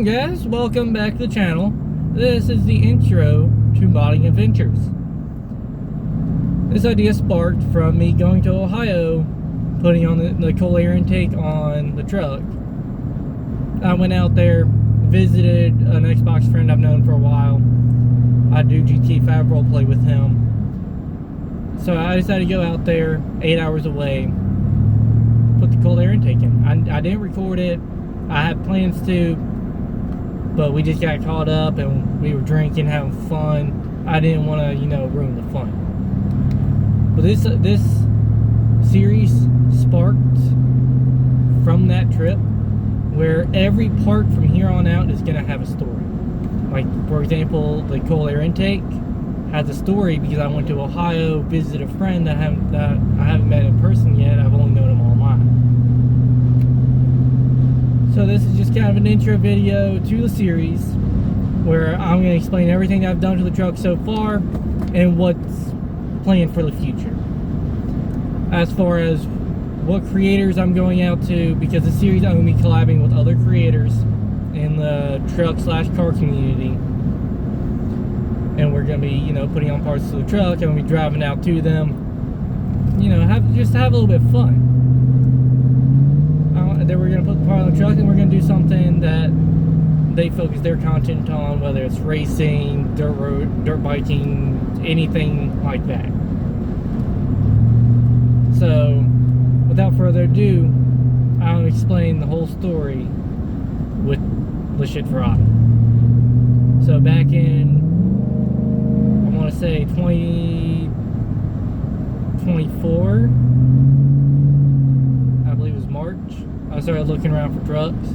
on, guys? Welcome back to the channel. This is the intro to Modding Adventures. This idea sparked from me going to Ohio, putting on the cold air intake on the truck. I went out there, visited an Xbox friend I've known for a while. I do GTA 5 roleplay with him. So I decided to go out there, 8 hours away, put the cold air intake in. I didn't record it. I had plans to, but we just got caught up and we were drinking, having fun. I didn't want to, ruin the fun. But this series sparked from that trip, where every part from here on out is going to have a story. Like, for example, the cold air intake has a story because I went to Ohio, visited a friend that I haven't met in person yet. I've only known him online. So this is just kind of an intro video to the series where I'm going to explain everything I've done to the truck so far and what's planned for the future. As far as what creators I'm going out to, because the series I'm going to be collabing with other creators in the truck/car community, and we're going to be, putting on parts to the truck, and we'll be driving out to them, have a little bit of fun. Then we're going to put the part on the truck, and we're going to do something that they focus their content on, whether it's racing, dirt biking, anything like that. So, without further ado, I'll explain the whole story with the shit verado. So back in, I want to say 2024, I believe it was March, I started looking around for trucks.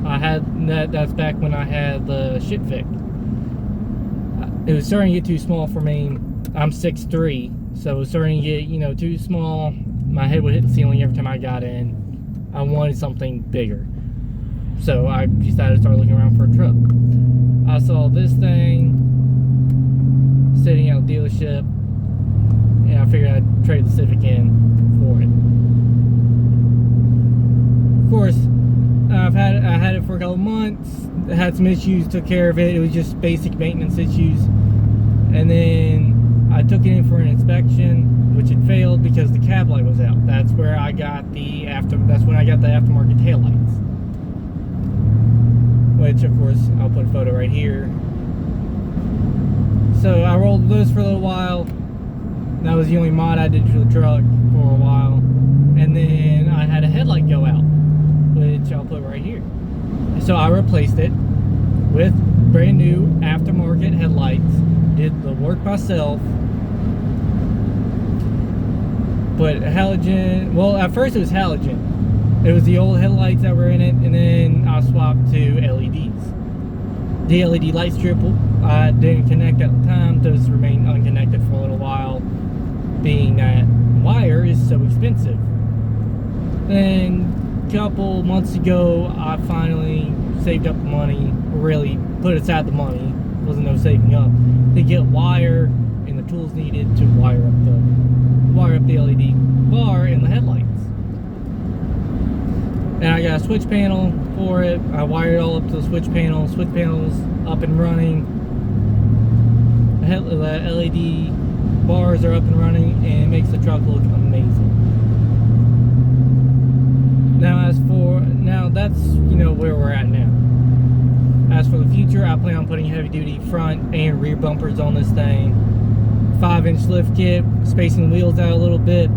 That's back when I had the shit fixed. It was starting to get too small for me. I'm 6'3", so it was starting to get, too small. My head would hit the ceiling every time I got in. I wanted something bigger. So I decided to start looking around for a truck. I saw this thing sitting at a dealership, and I figured I'd trade the Civic in for it. Of course, I had it for a couple months. I had some issues, took care of it. It was just basic maintenance issues. And then I took it in for an inspection, which had failed because the cab light was out. That's where I got that's when I got the aftermarket taillights. Which, of course, I'll put a photo right here. So I rolled those for a little while. That was the only mod I did to the truck for a while. And then I had a headlight go out, which I'll put right here. So I replaced it with brand new aftermarket headlights. Did the work myself. But halogen, well, at first it was halogen. It was the old headlights that were in it, and then I swapped to LEDs. The LED light strip I didn't connect at the time. Those remained unconnected for a little while, being that wire is so expensive. Then a couple months ago, I finally saved up the money, really put aside the money, wasn't no saving up, to get wire and the tools needed to wire up the LED bar and the headlights. And I got a switch panel for it. I wired it all up to the switch panel. Switch panel's up and running. The LED bars are up and running, and it makes the truck look amazing. Now that's where we're at now. As for the future, I plan on putting heavy duty front and rear bumpers on this thing. 5-inch lift kit, spacing the wheels out a little bit,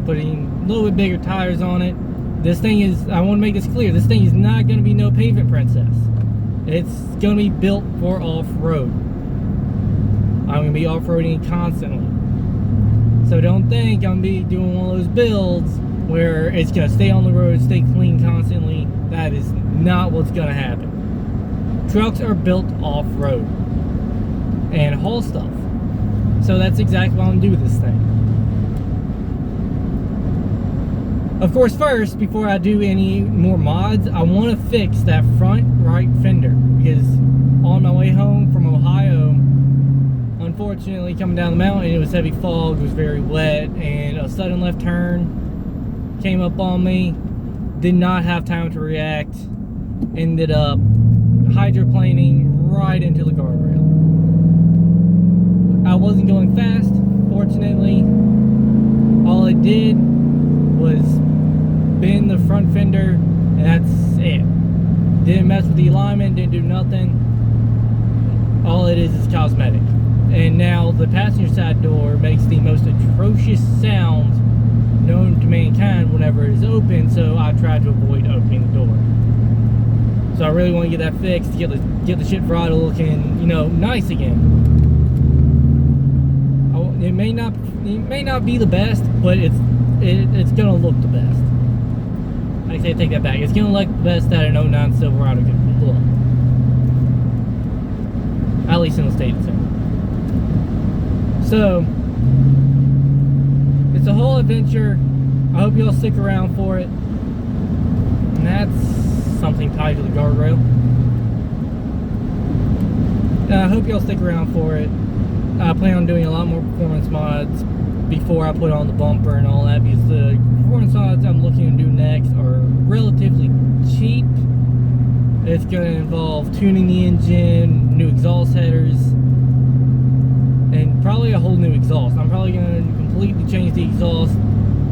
putting a little bit bigger tires on it. This thing is, I want to make this clear, this thing is not going to be no pavement princess. It's going to be built for off-road. I'm going to be off-roading constantly. So don't think I'm going to be doing one of those builds where it's going to stay on the road, stay clean constantly. That is not what's going to happen. Trucks are built off-road and haul stuff. So that's exactly what I'm going to do with this thing. Of course, first, before I do any more mods, I want to fix that front right fender, because on my way home from Ohio, unfortunately, coming down the mountain, it was heavy fog, it was very wet, and a sudden left turn came up on me. Did not have time to react. Ended up hydroplaning right into the guardrail. I wasn't going fast, fortunately. All it did was bend the front fender, and that's it. Didn't mess with the alignment, didn't do nothing. All it is cosmetic. And now the passenger side door makes the most atrocious sounds known to mankind whenever it is open, so I tried to avoid opening the door. So I really want to get that fixed to get the shit verado looking, you know, nice again. It may not be the best, but it's gonna look the best. I take that back. It's gonna look the best that an 09 Silverado could look. At least in the state it's in. So it's a whole adventure. I hope y'all stick around for it. And that's something tied to the guardrail. I hope y'all stick around for it. I plan on doing a lot more performance mods before I put on the bumper and all that, because the performance mods I'm looking to do next are relatively cheap. It's going to involve tuning the engine, new exhaust headers, and probably a whole new exhaust. I'm probably going to completely change the exhaust.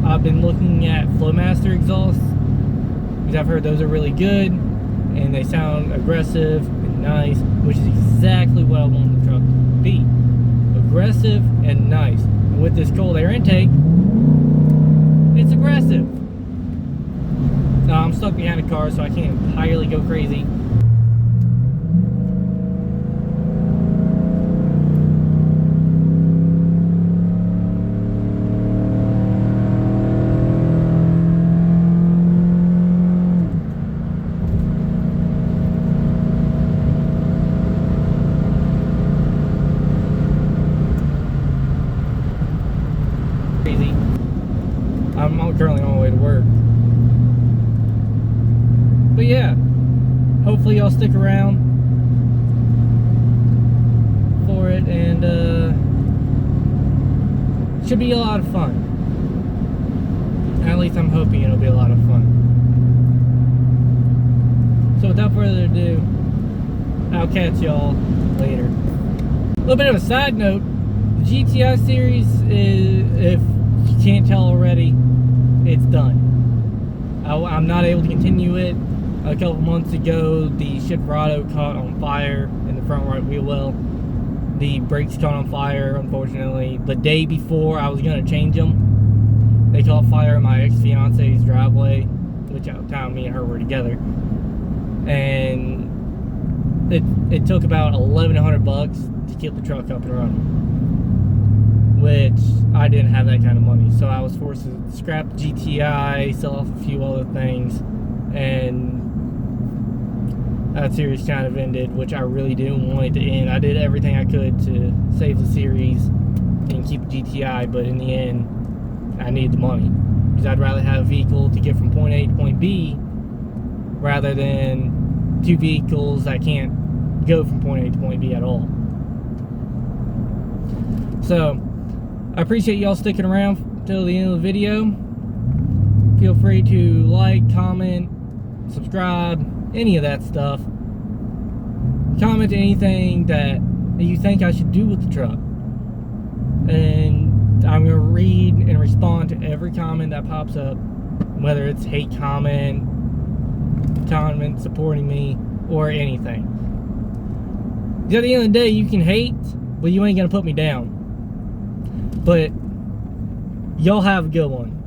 I've been looking at Flowmaster exhausts, because I've heard those are really good, and they sound aggressive and nice, which is exactly what I want the truck to be. Aggressive and nice. And with this cold air intake, it's aggressive. I'm stuck behind a car, so I can't entirely go crazy. I'm currently on my way to work. But yeah, hopefully y'all stick around for it, and should be a lot of fun. At least I'm hoping it'll be a lot of fun. So without further ado, I'll catch y'all later. A little bit of a side note, the GTI series is, if you can't tell already, it's done. I'm not able to continue it. A couple months ago, the shit verado caught on fire in the front right wheel well. The brakes caught on fire, unfortunately. The day before I was going to change them, they caught fire in my ex-fiance's driveway, which at the time me and her were together. And it took about $1,100 to get the truck up and running, which I didn't have that kind of money. So I was forced to scrap the GTI, sell off a few other things, and that series kind of ended, which I really didn't want it to end. I did everything I could to save the series and keep the GTI, but in the end, I needed the money, because I'd rather have a vehicle to get from point A to point B rather than two vehicles that can't go from point A to point B at all. So I appreciate y'all sticking around till the end of the video. Feel free to like, comment, subscribe, any of that stuff. Comment anything that you think I should do with the truck, and I'm going to read and respond to every comment that pops up, whether it's hate comment supporting me, or anything. Because at the end of the day, you can hate, but you ain't going to put me down. But y'all have a good one.